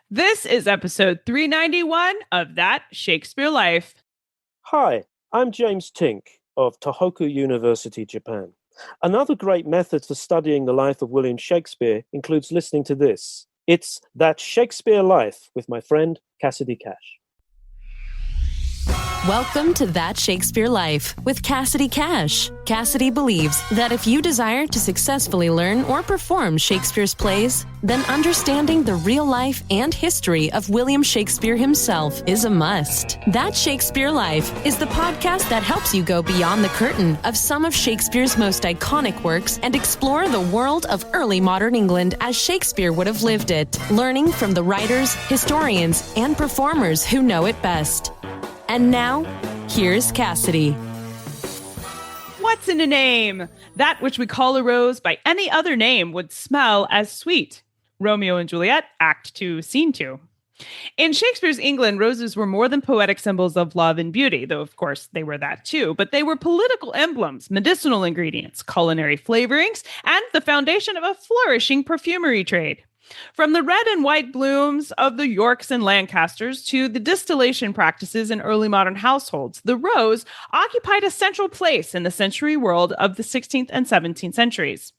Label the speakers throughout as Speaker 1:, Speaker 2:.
Speaker 1: This is episode 391 of That Shakespeare Life.
Speaker 2: Hi, I'm James Tink of Tohoku University, Japan. Another great method for studying the life of William Shakespeare includes listening to this. It's That Shakespeare Life with my friend Cassidy Cash.
Speaker 3: Welcome to That Shakespeare Life with Cassidy Cash. Cassidy believes that if you desire to successfully learn or perform Shakespeare's plays, then understanding the real life and history of William Shakespeare himself is a must. That Shakespeare Life is the podcast that helps you go beyond the curtain of some of Shakespeare's most iconic works and explore the world of early modern England as Shakespeare would have lived it, learning from the writers, historians, and performers who know it best. And now, here's Cassidy.
Speaker 1: What's in a name? That which we call a rose by any other name would smell as sweet. Romeo and Juliet, Act 2, Scene 2. In Shakespeare's England, roses were more than poetic symbols of love and beauty, though of course they were that too, but they were political emblems, medicinal ingredients, culinary flavorings, and the foundation of a flourishing perfumery trade. From the red and white blooms of the Yorks and Lancasters to the distillation practices in early modern households, the rose occupied a central place in the sensory world of the 16th and 17th centuries.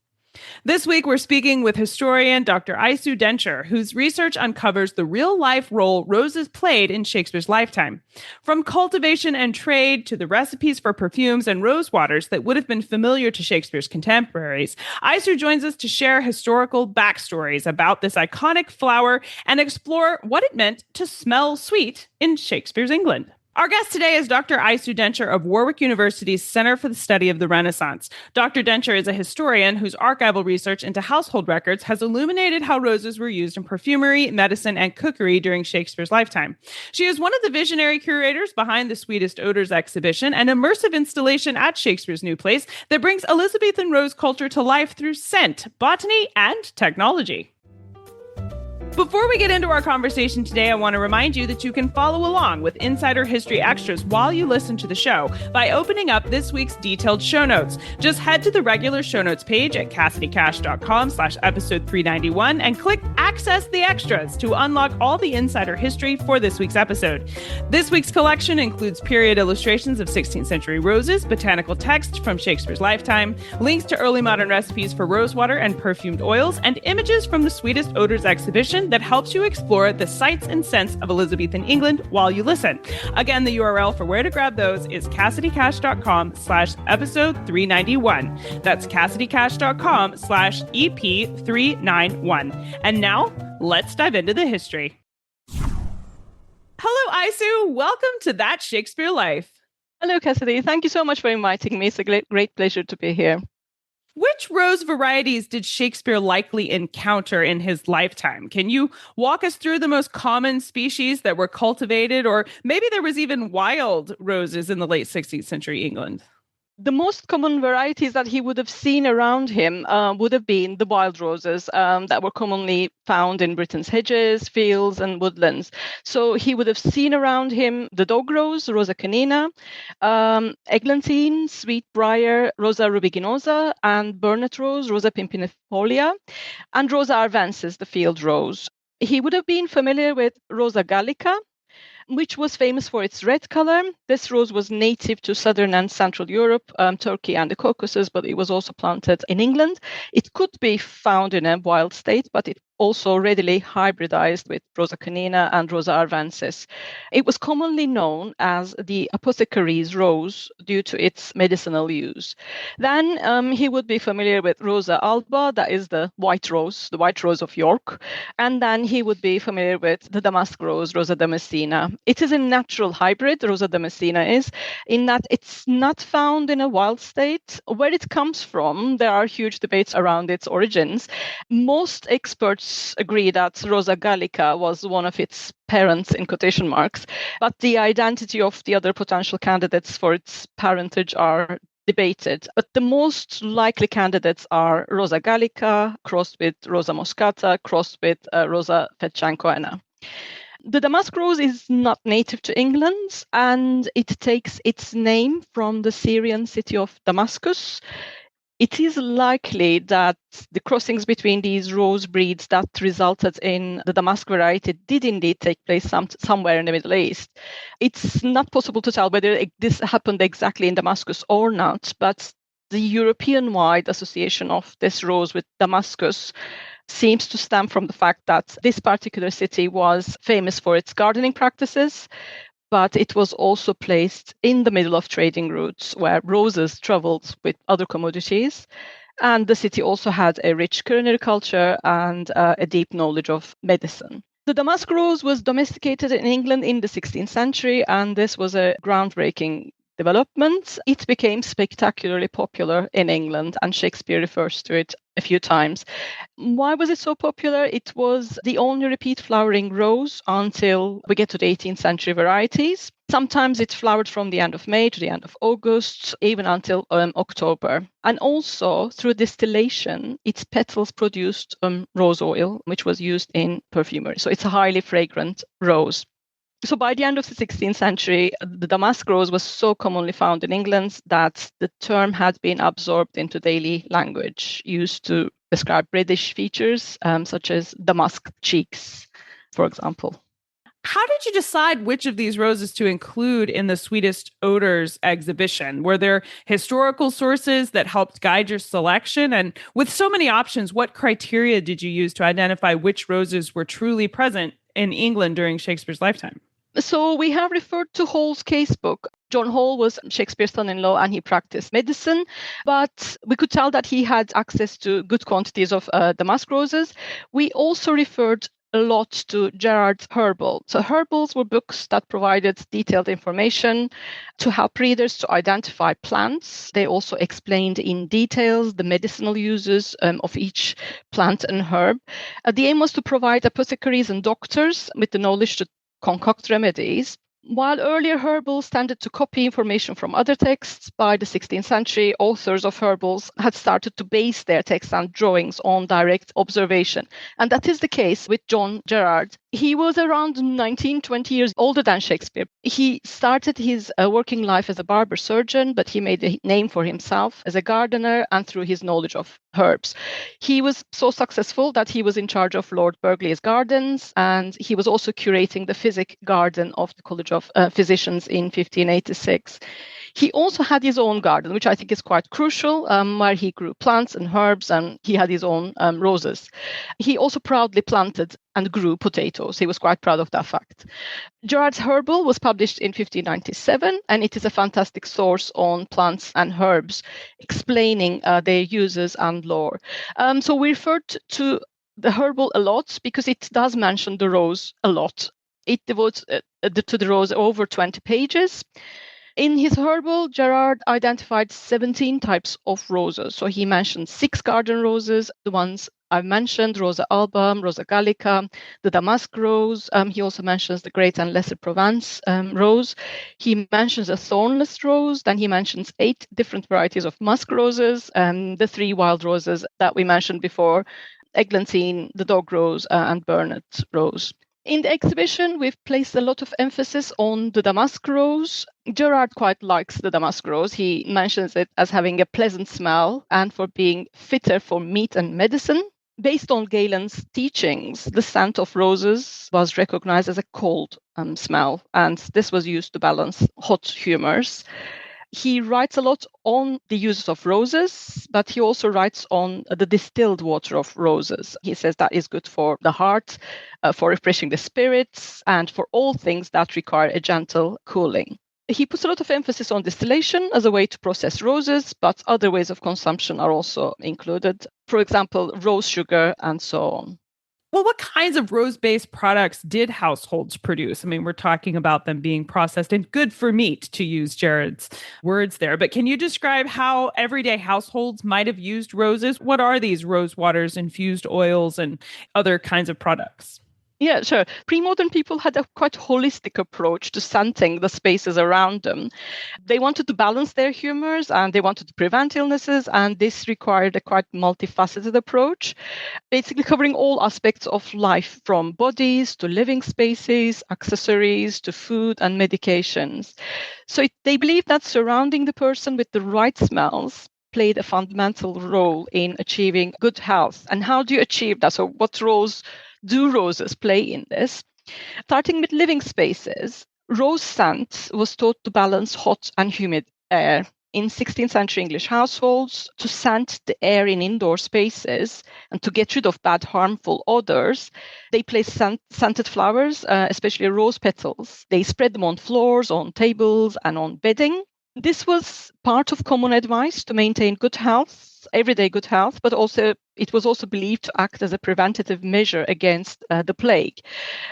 Speaker 1: This week, we're speaking with historian Dr. Aysu Dincer, whose research uncovers the real-life role roses played in Shakespeare's lifetime. From cultivation and trade to the recipes for perfumes and rosewaters that would have been familiar to Shakespeare's contemporaries, Aysu joins us to share historical backstories about this iconic flower and explore what it meant to smell sweet in Shakespeare's England. Our guest today is Dr. Aysu Dincer of Warwick University's Center for the Study of the Renaissance. Dr. Dincer is a historian whose archival research into household records has illuminated how roses were used in perfumery, medicine, and cookery during Shakespeare's lifetime. She is one of the visionary curators behind the Sweetest Odors exhibition, an immersive installation at Shakespeare's New Place that brings Elizabethan rose culture to life through scent, botany, and technology. Before we get into our conversation today, I want to remind you that you can follow along with Insider History Extras while you listen to the show by opening up this week's detailed show notes. Just head to the regular show notes page at CassidyCash.com/episode 391 and click Access the Extras to unlock all the insider history for this week's episode. This week's collection includes period illustrations of 16th century roses, botanical text from Shakespeare's lifetime, links to early modern recipes for rosewater and perfumed oils, and images from the Sweetest Odors exhibition that helps you explore the sights and scents of Elizabethan England while you listen. Again, the URL for where to grab those is CassidyCash.com/episode 391. That's CassidyCash.com/EP391. And now, let's dive into the history. Hello, Aysu. Welcome to That Shakespeare Life.
Speaker 4: Hello, Cassidy. Thank you so much for inviting me. It's a great pleasure to be here.
Speaker 1: Which rose varieties did Shakespeare likely encounter in his lifetime? Can you walk us through the most common species that were cultivated, or maybe there was even wild roses in the late 16th century England?
Speaker 4: The most common varieties that he would have seen around him would have been the wild roses that were commonly found in Britain's hedges, fields, and woodlands. So he would have seen around him the dog rose, Rosa canina, eglantine, sweetbriar, Rosa rubiginosa, and burnet rose, Rosa pimpinifolia, and Rosa arvensis, the field rose. He would have been familiar with Rosa gallica, which was famous for its red color. This rose was native to southern and central Europe, Turkey and the Caucasus, but it was also planted in England. It could be found in a wild state, but it also readily hybridized with Rosa canina and Rosa arvensis. It was commonly known as the apothecary's rose due to its medicinal use. Then he would be familiar with Rosa alba, that is the white rose of York. And then he would be familiar with the damask rose, Rosa damascena. It is a natural hybrid, Rosa damascena is, in that it's not found in a wild state. Where it comes from, there are huge debates around its origins. Most experts agree that Rosa gallica was one of its parents in quotation marks, but the identity of the other potential candidates for its parentage are debated. But the most likely candidates are Rosa gallica crossed with Rosa moscata crossed with Rosa fetchankoena. The damask rose is not native to England, and it takes its name from the Syrian city of Damascus. It is likely that the crossings between these rose breeds that resulted in the damask variety did indeed take place somewhere in the Middle East. It's not possible to tell whether this happened exactly in Damascus or not, but the European-wide association of this rose with Damascus seems to stem from the fact that this particular city was famous for its gardening practices, but it was also placed in the middle of trading routes where roses traveled with other commodities. And the city also had a rich culinary culture and a deep knowledge of medicine. The damask rose was domesticated in England in the 16th century, and this was a groundbreaking development. It became spectacularly popular in England, and Shakespeare refers to it a few times. Why was it so popular? It was the only repeat flowering rose until we get to the 18th century varieties. Sometimes it flowered from the end of May to the end of August, even until October. And also, through distillation, its petals produced rose oil, which was used in perfumery. So it's a highly fragrant rose. So by the end of the 16th century, the damask rose was so commonly found in England that the term had been absorbed into daily language, used to describe British features, such as damask cheeks, for example.
Speaker 1: How did you decide which of these roses to include in the Sweetest Odors exhibition? Were there historical sources that helped guide your selection? And with so many options, what criteria did you use to identify which roses were truly present in England during Shakespeare's lifetime?
Speaker 4: So we have referred to Hall's casebook. John Hall was Shakespeare's son-in-law and he practiced medicine, but we could tell that he had access to good quantities of damask roses. We also referred a lot to Gerard's Herbal. So herbals were books that provided detailed information to help readers to identify plants. They also explained in details the medicinal uses of each plant and herb. The aim was to provide apothecaries and doctors with the knowledge to concoct remedies. While earlier herbals tended to copy information from other texts, by the 16th century, authors of herbals had started to base their texts and drawings on direct observation. And that is the case with John Gerard. He was around 19, 20 years older than Shakespeare. He started his working life as a barber surgeon, but he made a name for himself as a gardener and through his knowledge of herbs. He was so successful that he was in charge of Lord Burghley's gardens, and he was also curating the physic garden of the College of Physicians in 1586. He also had his own garden, which I think is quite crucial, where he grew plants and herbs, and he had his own roses. He also proudly planted and grew potatoes. He was quite proud of that fact. Gerard's Herbal was published in 1597, and it is a fantastic source on plants and herbs, explaining their uses and lore. So we referred to the herbal a lot because it does mention the rose a lot. It devotes to the rose over 20 pages. In his herbal, Gerard identified 17 types of roses. So he mentioned 6 garden roses, the ones I've mentioned, Rosa album, Rosa gallica, the damask rose. He also mentions the Great and Lesser Provence rose. He mentions a thornless rose. Then he mentions 8 different varieties of musk roses, the 3 wild roses that we mentioned before, eglantine, the dog rose, and burnet rose. In the exhibition, we've placed a lot of emphasis on the damask rose. Gerard quite likes the damask rose. He mentions it as having a pleasant smell and for being fitter for meat and medicine. Based on Galen's teachings, the scent of roses was recognized as a cold smell, and this was used to balance hot humors. He writes a lot on the uses of roses, but he also writes on the distilled water of roses. He says that is good for the heart, for refreshing the spirits, and for all things that require a gentle cooling. He puts a lot of emphasis on distillation as a way to process roses, but other ways of consumption are also included. For example, rose sugar and so on.
Speaker 1: Well, what kinds of rose-based products did households produce? I mean, we're talking about them being processed and good for meat, to use Jared's words there. But can you describe how everyday households might have used roses? What are these rosewaters, infused oils, and other kinds of products?
Speaker 4: Yeah, sure. Pre-modern people had a quite holistic approach to scenting the spaces around them. They wanted to balance their humors and they wanted to prevent illnesses, and this required a quite multifaceted approach, basically covering all aspects of life, from bodies to living spaces, accessories to food and medications. So they believed that surrounding the person with the right smells played a fundamental role in achieving good health. And how do you achieve that? So what roles do roses play in this? Starting with living spaces, rose scent was thought to balance hot and humid air. In 16th century English households, to scent the air in indoor spaces and to get rid of bad, harmful odors, they placed scented flowers, especially rose petals. They spread them on floors, on tables, and on bedding. This was part of common advice to maintain good health, everyday good health, but also it was also believed to act as a preventative measure against the plague.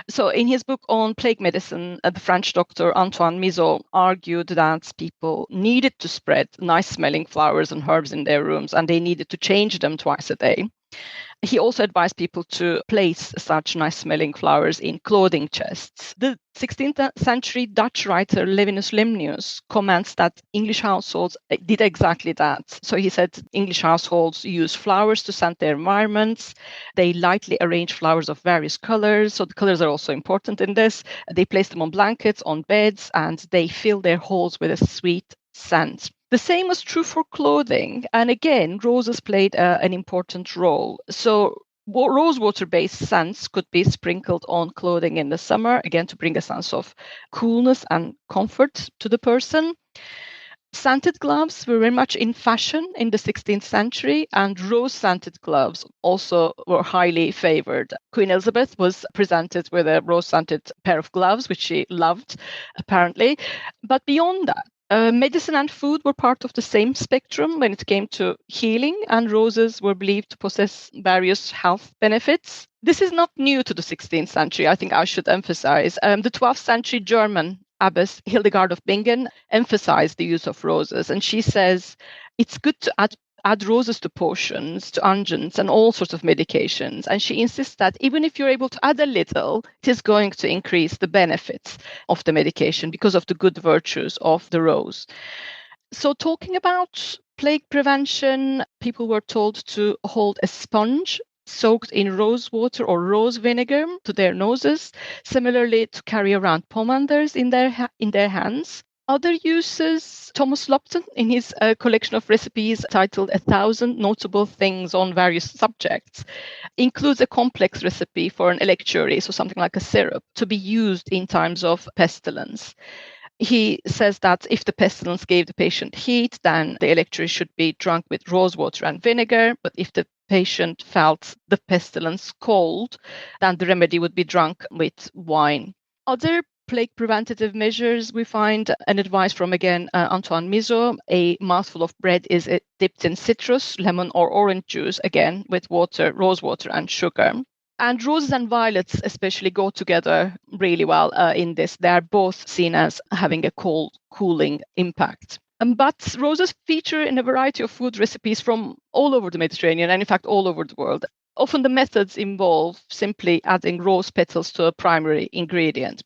Speaker 4: So in his book on plague medicine, the French doctor Antoine Mizot argued that people needed to spread nice-smelling flowers and herbs in their rooms, and they needed to change them twice a day. He also advised people to place such nice-smelling flowers in clothing chests. The 16th century Dutch writer Levinus Lemnius comments that English households did exactly that. So he said English households use flowers to scent their environments. They lightly arrange flowers of various colors. So the colors are also important in this. They place them on blankets, on beds, and they fill their halls with a sweet scent. The same was true for clothing. And again, roses played an important role. So rosewater-based scents could be sprinkled on clothing in the summer, again, to bring a sense of coolness and comfort to the person. Scented gloves were very much in fashion in the 16th century, and rose-scented gloves also were highly favored. Queen Elizabeth was presented with a rose-scented pair of gloves, which she loved, apparently. But beyond that, medicine and food were part of the same spectrum when it came to healing, and roses were believed to possess various health benefits. This is not new to the 16th century, I think I should emphasize. The 12th century German abbess Hildegard of Bingen emphasized the use of roses, and she says it's good to add roses to potions, to unguents, and all sorts of medications. And she insists that even if you're able to add a little, it is going to increase the benefits of the medication because of the good virtues of the rose. So talking about plague prevention, people were told to hold a sponge soaked in rose water or rose vinegar to their noses, similarly to carry around pomanders in their hands. Other uses, Thomas Lupton, in his collection of recipes titled 1,000 Notable Things on Various Subjects, includes a complex recipe for an electuary, so something like a syrup, to be used in times of pestilence. He says that if the pestilence gave the patient heat, then the electuary should be drunk with rosewater and vinegar, but if the patient felt the pestilence cold, then the remedy would be drunk with wine. Other plague preventative measures, we find an advice from, again, Antoine Mizot. A mouthful of bread is dipped in citrus, lemon, or orange juice, again, with water, rose water, and sugar. And roses and violets especially go together really well in this. They are both seen as having a cooling impact. But roses feature in a variety of food recipes from all over the Mediterranean and, in fact, all over the world. Often the methods involve simply adding rose petals to a primary ingredient.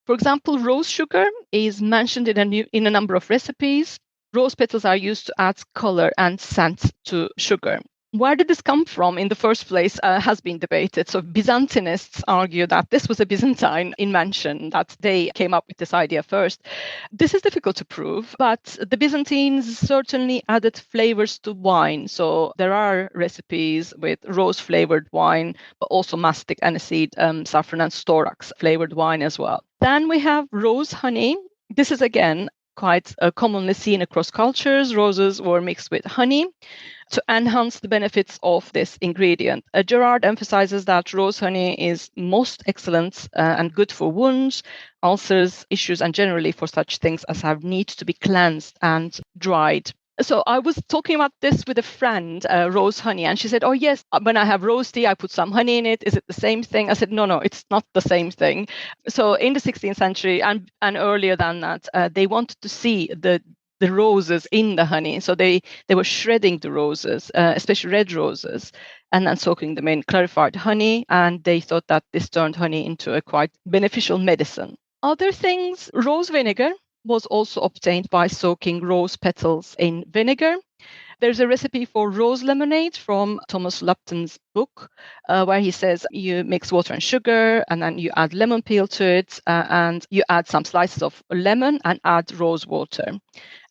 Speaker 4: For example, rose sugar is mentioned in a number of recipes. Rose petals are used to add color and scent to sugar. Where did this come from in the first place has been debated. So Byzantinists argue that this was a Byzantine invention, that they came up with this idea first. This is difficult to prove, but the Byzantines certainly added flavors to wine. So there are recipes with rose-flavored wine, but also mastic, aniseed, saffron, and storax flavored wine as well. Then we have rose honey. This is, again, quite commonly seen across cultures. Roses were mixed with honey to enhance the benefits of this ingredient. Gerard emphasizes that rose honey is most excellent and good for wounds, ulcers, issues, and generally for such things as have need to be cleansed and dried. So I was talking about this with a friend, rose honey, and she said, oh, yes, when I have rose tea, I put some honey in it. Is it the same thing? I said, no, it's not the same thing. So in the 16th century and earlier than that, they wanted to see the roses in the honey. So they were shredding the roses, especially red roses, and then soaking them in clarified honey. And they thought that this turned honey into a quite beneficial medicine. Other things, rose vinegar was also obtained by soaking rose petals in vinegar. There's a recipe for rose lemonade from Thomas Lupton's book, where he says you mix water and sugar, and then you add lemon peel to it, and you add some slices of lemon and add rose water.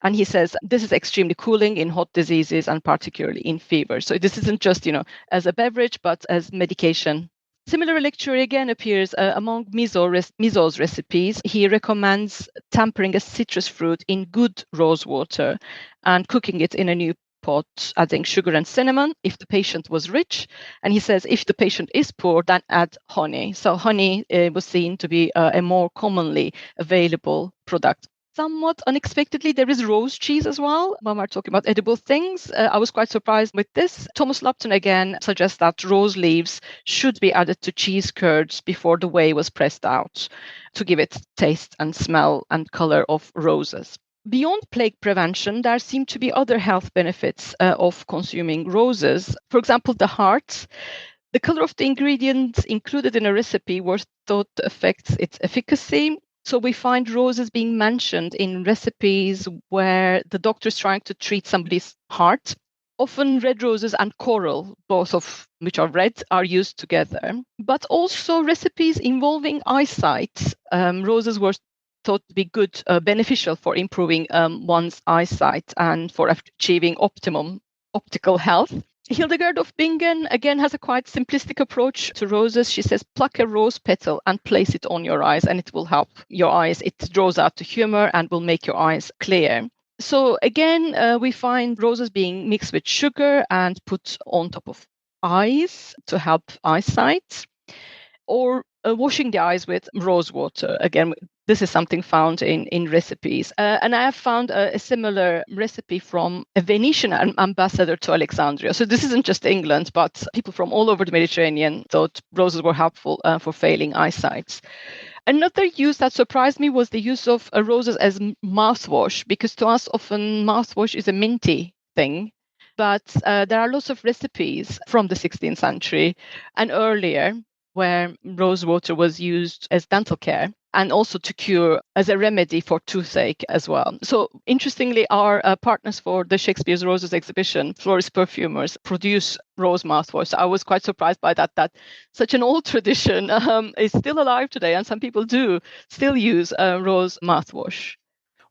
Speaker 4: And he says this is extremely cooling in hot diseases and particularly in fever. So this isn't just, as a beverage, but as medication. Similar lecture again appears among Mizo's recipes. He recommends tampering a citrus fruit in good rose water and cooking it in a new pot, adding sugar and cinnamon if the patient was rich. And he says if the patient is poor, then add honey. So honey was seen to be a more commonly available product. Somewhat unexpectedly, there is rose cheese as well. When we're talking about edible things, I was quite surprised with this. Thomas Lupton again suggests that rose leaves should be added to cheese curds before the whey was pressed out to give it taste and smell and color of roses. Beyond plague prevention, there seem to be other health benefits of consuming roses. For example, the heart. The color of the ingredients included in a recipe were thought to affect its efficacy. So we find roses being mentioned in recipes where the doctor is trying to treat somebody's heart. Often red roses and coral, both of which are red, are used together. But also recipes involving eyesight. Roses were thought to be good, beneficial for improving one's eyesight and for achieving optimum optical health. Hildegard of Bingen, again, has a quite simplistic approach to roses. She says, pluck a rose petal and place it on your eyes, and it will help your eyes. It draws out the humor and will make your eyes clear. So again, we find roses being mixed with sugar and put on top of eyes to help eyesight, or washing the eyes with rose water. Again, this is something found in recipes. And I have found a similar recipe from a Venetian ambassador to Alexandria. So this isn't just England, but people from all over the Mediterranean thought roses were helpful for failing eyesight. Another use that surprised me was the use of roses as mouthwash, because to us often mouthwash is a minty thing. But there are lots of recipes from the 16th century and earlier where rose water was used as dental care and also to cure as a remedy for toothache as well. So interestingly, our partners for the Shakespeare's Roses exhibition, Florist Perfumers, produce rose mouthwash. So I was quite surprised by that such an old tradition is still alive today, and some people do still use rose mouthwash.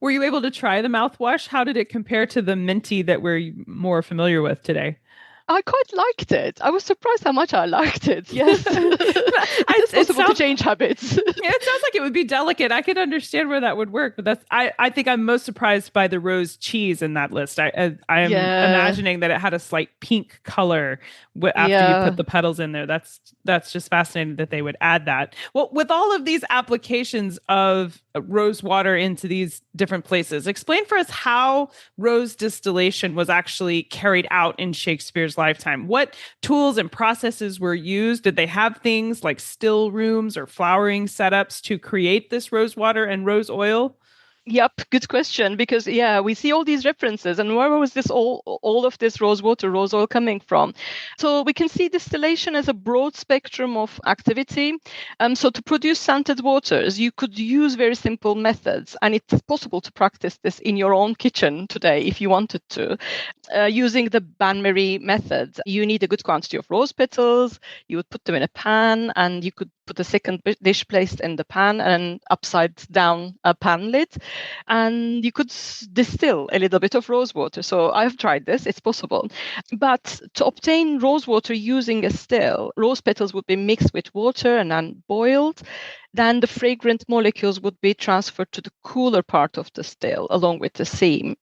Speaker 1: Were you able to try the mouthwash? How did it compare to the minty that we're more familiar with today?
Speaker 4: I quite liked it. I was surprised how much I liked it. Yes. It's possible to change habits.
Speaker 1: It sounds like it would be delicate. I could understand where that would work, but I think I'm most surprised by the rose cheese in that list. I am imagining that it had a slight pink color after you put the petals in there. That's just fascinating that they would add that. Well, with all of these applications of rose water into these different places, explain for us how rose distillation was actually carried out in Shakespeare's lifetime. What tools and processes were used? Did they have things like still rooms or flowering setups to create this rose water and rose oil?
Speaker 4: Yep, good question. Because we see all these references, and where was this all of this rose water, rose oil coming from? So we can see distillation as a broad spectrum of activity. So to produce scented waters, you could use very simple methods, and it's possible to practice this in your own kitchen today if you wanted to. Using the bain-marie method, you need a good quantity of rose petals. You would put them in a pan, and you could put a second dish placed in the pan and upside down a pan lid, and you could distill a little bit of rose water. So I've tried this, it's possible. But to obtain rose water using a still, rose petals would be mixed with water and then boiled. Then the fragrant molecules would be transferred to the cooler part of the still along with the steam.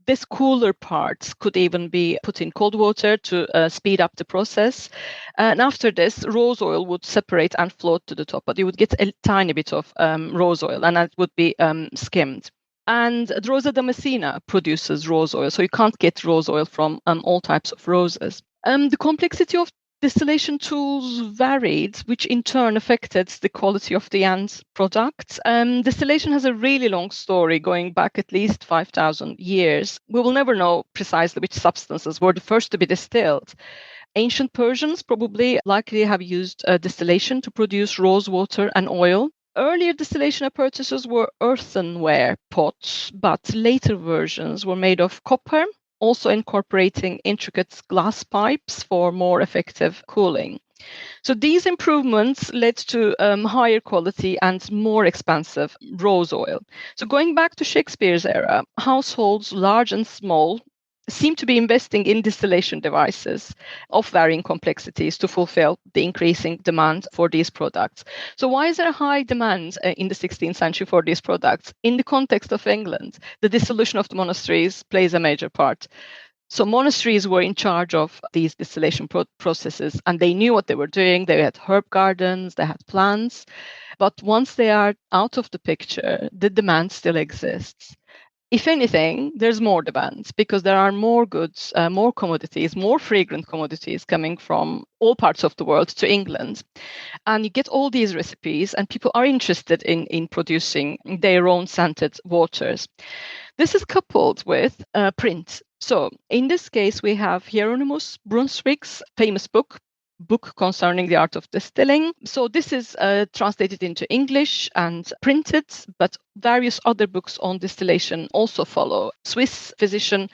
Speaker 4: This cooler parts could even be put in cold water to speed up the process. And after this, rose oil would separate and float to the top, but you would get a tiny bit of rose oil, and that would be skimmed. And Rosa Damascena produces rose oil, so you can't get rose oil from all types of roses. The complexity of distillation tools varied, which in turn affected the quality of the end product. Distillation has a really long story going back at least 5,000 years. We will never know precisely which substances were the first to be distilled. Ancient Persians probably likely have used distillation to produce rose water and oil. Earlier distillation apparatus were earthenware pots, but later versions were made of copper also incorporating intricate glass pipes for more effective cooling. So these improvements led to higher quality and more expensive rose oil. So going back to Shakespeare's era, households, large and small, seem to be investing in distillation devices of varying complexities to fulfill the increasing demand for these products. So why is there a high demand in the 16th century for these products? In the context of England, the dissolution of the monasteries plays a major part. So monasteries were in charge of these distillation processes, and they knew what they were doing. They had herb gardens, they had plants. But once they are out of the picture, the demand still exists. If anything, there's more demand because there are more goods, more commodities, more fragrant commodities coming from all parts of the world to England. And you get all these recipes, and people are interested in producing their own scented waters. This is coupled with print. So in this case, we have Hieronymus Brunswick's famous book concerning the art of distilling. So this is translated into English and printed, but various other books on distillation also follow. Swiss physician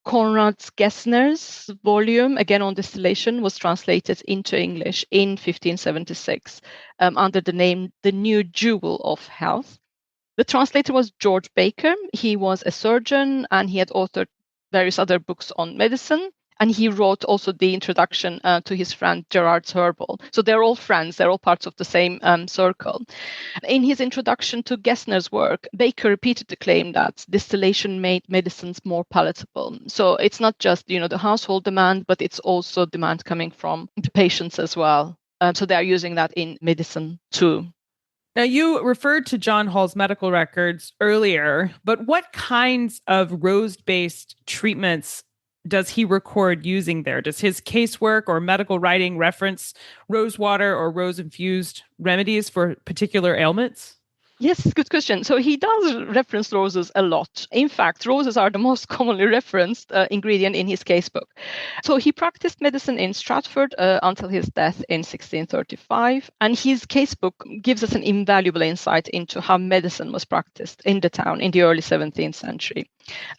Speaker 4: Konrad Gessner's volume, again on distillation, was translated into English in 1576 under the name The New Jewel of Health. The translator was George Baker. He was a surgeon and he had authored various other books on medicine. And he wrote also the introduction to his friend Gerard's Herbal. So they're all friends, they're all parts of the same circle. In his introduction to Gessner's work, Baker repeated the claim that distillation made medicines more palatable. So it's not just, the household demand, but it's also demand coming from the patients as well. So they are using that in medicine too.
Speaker 1: Now, you referred to John Hall's medical records earlier, but what kinds of rose-based treatments does he record using there? Does his casework or medical writing reference rosewater or rose-infused remedies for particular ailments?
Speaker 4: Yes, good question. So he does reference roses a lot. In fact, roses are the most commonly referenced ingredient in his casebook. So he practiced medicine in Stratford until his death in 1635. And his casebook gives us an invaluable insight into how medicine was practiced in the town in the early 17th century.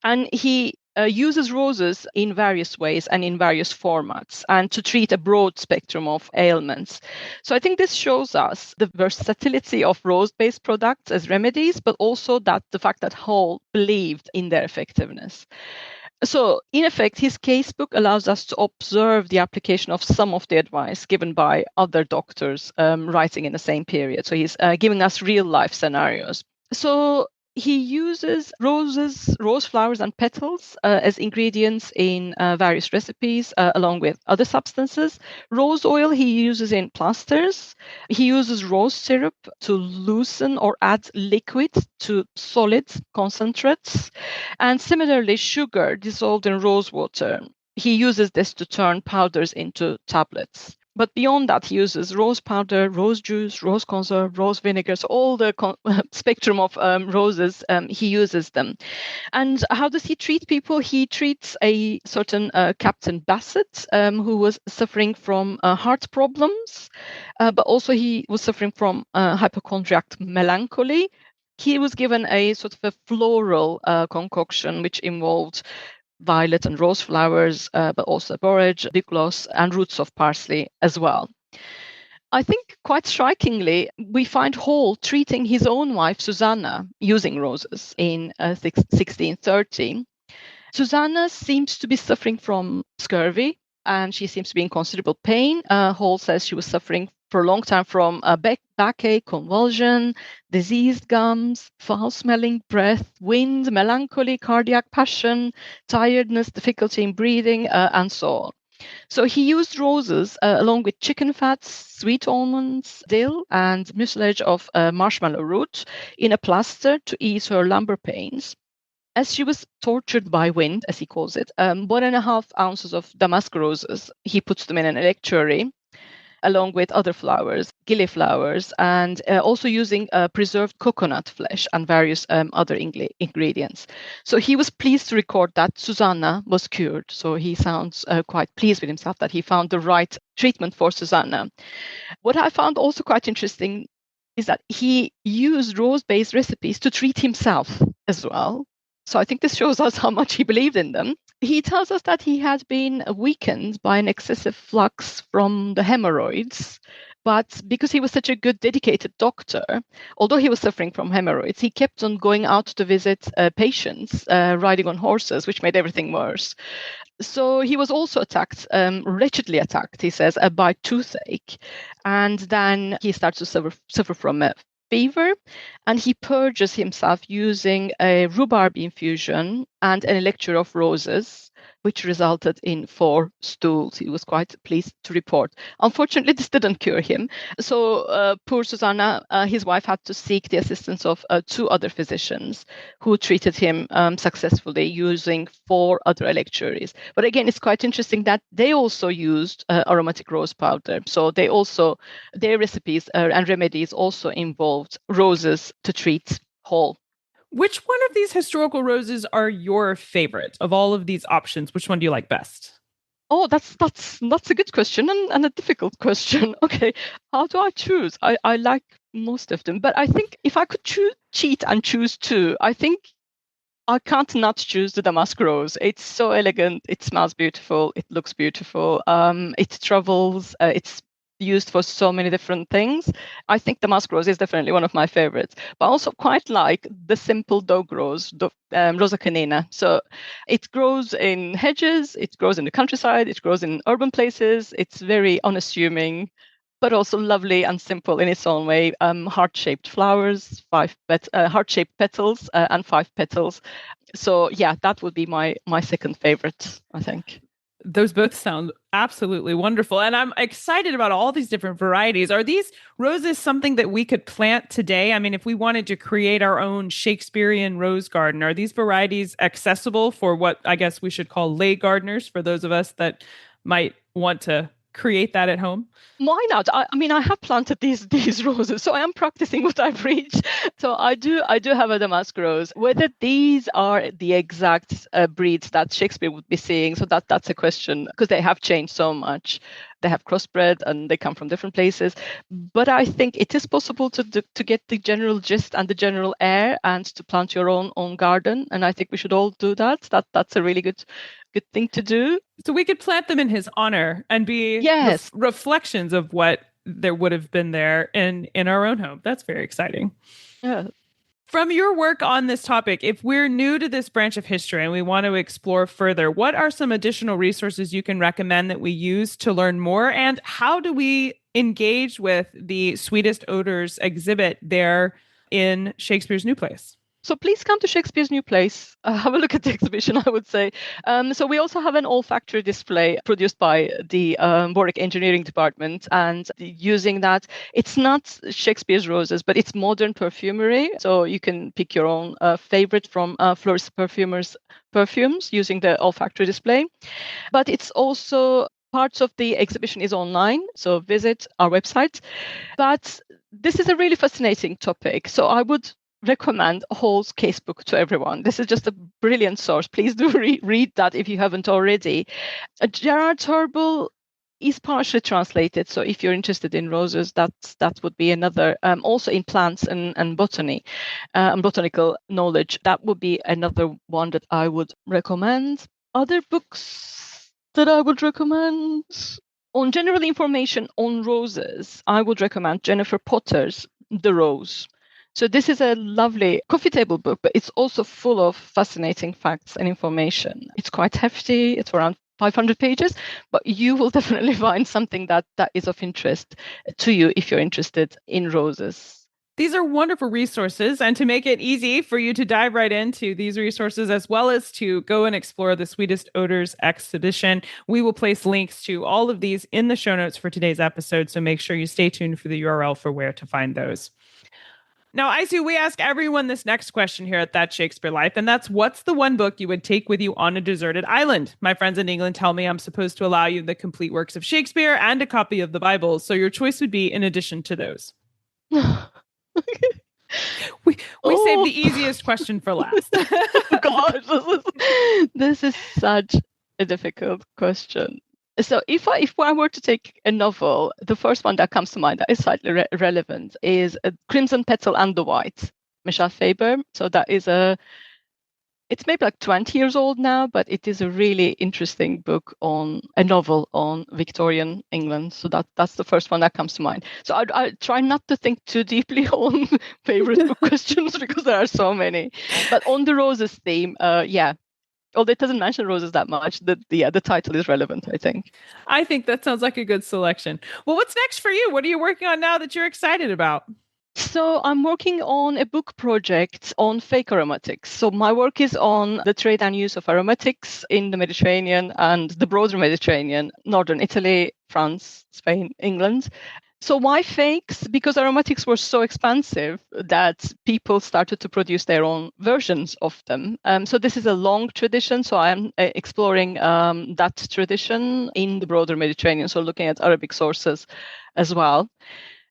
Speaker 4: And he uses roses in various ways and in various formats and to treat a broad spectrum of ailments. So I think this shows us the versatility of rose-based products as remedies, but also that the fact that Hall believed in their effectiveness. So, in effect, his casebook allows us to observe the application of some of the advice given by other doctors writing in the same period. So he's giving us real-life scenarios. So he uses roses, rose flowers and petals as ingredients in various recipes, along with other substances. Rose oil he uses in plasters. He uses rose syrup to loosen or add liquid to solid concentrates. And similarly, sugar dissolved in rose water. He uses this to turn powders into tablets. But beyond that, he uses rose powder, rose juice, rose conserve, rose vinegar. So all the spectrum of roses, he uses them. And how does he treat people? He treats a certain Captain Bassett, who was suffering from heart problems, but also he was suffering from hypochondriac melancholy. He was given a sort of a floral concoction, which involved violet and rose flowers, but also borage, lip gloss, and roots of parsley as well. I think quite strikingly, we find Hall treating his own wife, Susanna, using roses in 1630. Susanna seems to be suffering from scurvy, and she seems to be in considerable pain. Hall says she was suffering for a long time from backache, convulsion, diseased gums, foul-smelling breath, wind, melancholy, cardiac passion, tiredness, difficulty in breathing, and so on. So he used roses along with chicken fats, sweet almonds, dill, and mucilage of marshmallow root in a plaster to ease her lumbar pains. As she was tortured by wind, as he calls it, 1.5 ounces of damask roses, he puts them in an electuary, along with other flowers, gilliflowers, and also using preserved coconut flesh and various other ingredients. So he was pleased to record that Susanna was cured. So he sounds quite pleased with himself that he found the right treatment for Susanna. What I found also quite interesting is that he used rose-based recipes to treat himself as well. So I think this shows us how much he believed in them. He tells us that he had been weakened by an excessive flux from the hemorrhoids. But because he was such a good, dedicated doctor, although he was suffering from hemorrhoids, he kept on going out to visit patients, riding on horses, which made everything worse. So he was also attacked, wretchedly attacked, he says, by toothache. And then he starts to suffer from a fever, and he purges himself using a rhubarb infusion and an elixir of roses, which resulted in 4 stools. He was quite pleased to report. Unfortunately, this didn't cure him. So poor Susanna, his wife, had to seek the assistance of 2 other physicians who treated him successfully using 4 other elixirs. But again, it's quite interesting that they also used aromatic rose powder. So their recipes and remedies also involved roses to treat whole.
Speaker 1: Which one of these historical roses are your favorite of all of these options? Which one do you like best?
Speaker 4: Oh, that's a good question and a difficult question. Okay, how do I choose? I like most of them, but I think if I could cheat and choose 2, I think I can't not choose the damask rose. It's so elegant. It smells beautiful. It looks beautiful. It travels. It's used for so many different things. I think damask rose is definitely one of my favorites, but I also quite like the simple dog rose, Rosa canina. So it grows in hedges, it grows in the countryside, it grows in urban places. It's very unassuming, but also lovely and simple in its own way. Heart-shaped flowers, heart-shaped petals, and 5 petals. So yeah, that would be my second favorite, I think.
Speaker 1: Those both sound absolutely wonderful. And I'm excited about all these different varieties. Are these roses something that we could plant today? I mean, if we wanted to create our own Shakespearean rose garden, are these varieties accessible for what I guess we should call lay gardeners, for those of us that might want to create that at home?
Speaker 4: Why not? I mean, I have planted these roses, so I am practicing what I preach. So I do have a damask rose. Whether these are the exact breeds that Shakespeare would be seeing, so that's a question, because they have changed so much. They have crossbred and they come from different places. But I think it is possible to get the general gist and the general air and to plant your own garden. And I think we should all do that. That's a really good thing to do.
Speaker 1: So we could plant them in his honor and be reflections of what there would have been there in our own home. That's very exciting.
Speaker 4: Yeah.
Speaker 1: From your work on this topic, if we're new to this branch of history and we want to explore further, what are some additional resources you can recommend that we use to learn more? And how do we engage with the Sweetest Odors exhibit there in Shakespeare's New Place?
Speaker 4: So please come to Shakespeare's New Place. Have a look at the exhibition, I would say. So we also have an olfactory display produced by the Warwick Engineering Department. And using that, it's not Shakespeare's roses, but it's modern perfumery. So you can pick your own favorite from florist perfumers' perfumes using the olfactory display. But it's also parts of the exhibition is online. So visit our website. But this is a really fascinating topic. So I would recommend Hall's casebook to everyone. This is just a brilliant source. Please do read that if you haven't already. Gerard Turnbull is partially translated, so if you're interested in roses, that would be another. Also in plants and botany, and botanical knowledge, that would be another one that I would recommend. Other books that I would recommend on general information on roses, I would recommend Jennifer Potter's The Rose. So this is a lovely coffee table book, but it's also full of fascinating facts and information. It's quite hefty. It's around 500 pages, but you will definitely find something that is of interest to you if you're interested in roses.
Speaker 1: These are wonderful resources. And to make it easy for you to dive right into these resources, as well as to go and explore the Sweetest Odors exhibition, we will place links to all of these in the show notes for today's episode. So make sure you stay tuned for the URL for where to find those. Now, Aysu, we ask everyone this next question here at That Shakespeare Life, and that's, what's the one book you would take with you on a deserted island? My friends in England tell me I'm supposed to allow you the complete works of Shakespeare and a copy of the Bible, so your choice would be in addition to those. We saved the easiest question for last.
Speaker 4: God, this is such a difficult question. So if I were to take a novel, the first one that comes to mind that is slightly relevant is Crimson Petal and the White, Michelle Faber. So that is a It's maybe like 20 years old now, but it is a really interesting book on a novel on Victorian England. So that's the first one that comes to mind. So I try not to think too deeply on favorite book questions because there are so many. But on the roses theme, yeah. Although it doesn't mention roses that much, the title is relevant, I think.
Speaker 1: I think that sounds like a good selection. Well, what's next for you? What are you working on now that you're excited about?
Speaker 4: So I'm working on a book project on fake aromatics. So my work is on the trade and use of aromatics in the Mediterranean and the broader Mediterranean, northern Italy, France, Spain, England. So why fakes? Because aromatics were so expensive that people started to produce their own versions of them. So this is a long tradition. So I'm exploring that tradition in the broader Mediterranean. So looking at Arabic sources as well.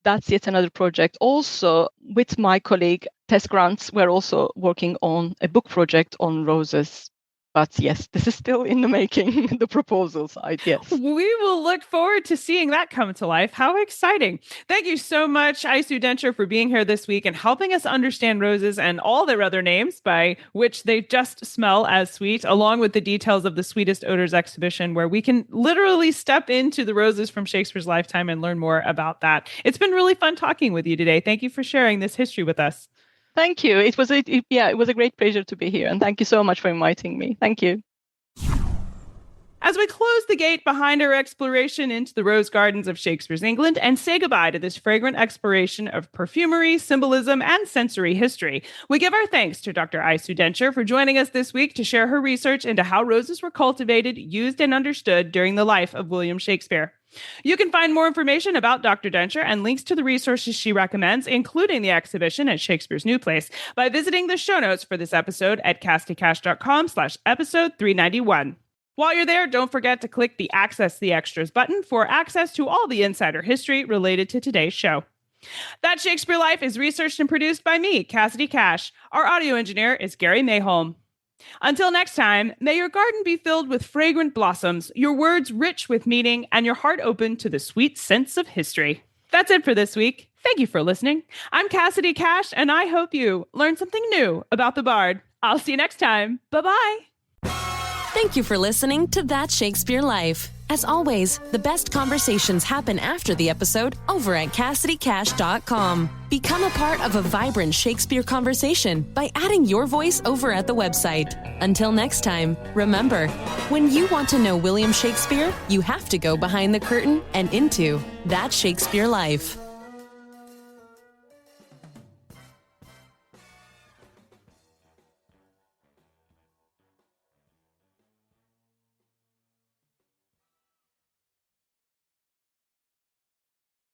Speaker 4: That's yet another project. Also, with my colleague Tess Grants, we're also working on a book project on roses. But yes, this is still in the making, the proposal side, yes.
Speaker 1: We will look forward to seeing that come to life. How exciting. Thank you so much, Aysu Dincer, for being here this week and helping us understand roses and all their other names by which they just smell as sweet, along with the details of the Sweetest Odors exhibition, where we can literally step into the roses from Shakespeare's lifetime and learn more about that. It's been really fun talking with you today. Thank you for sharing this history with us.
Speaker 4: Thank you. It was a great pleasure to be here. And thank you so much for inviting me. Thank you.
Speaker 1: As we close the gate behind our exploration into the rose gardens of Shakespeare's England and say goodbye to this fragrant exploration of perfumery, symbolism, and sensory history, we give our thanks to Dr. Aysu Dincer for joining us this week to share her research into how roses were cultivated, used, and understood during the life of William Shakespeare. You can find more information about Dr. Dincer and links to the resources she recommends, including the exhibition at Shakespeare's New Place, by visiting the show notes for this episode at cassidycash.com/episode 391. While you're there, don't forget to click the Access the Extras button for access to all the insider history related to today's show. That Shakespeare Life is researched and produced by me, Cassidy Cash. Our audio engineer is Gary Mayholm. Until next time, may your garden be filled with fragrant blossoms, your words rich with meaning, and your heart open to the sweet scents of history. That's it for this week. Thank you for listening. I'm Cassidy Cash, and I hope you learned something new about the Bard. I'll see you next time. Bye-bye.
Speaker 3: Thank you for listening to That Shakespeare Life. As always, the best conversations happen after the episode over at CassidyCash.com. Become a part of a vibrant Shakespeare conversation by adding your voice over at the website. Until next time, remember, when you want to know William Shakespeare, you have to go behind the curtain and into That Shakespeare Life.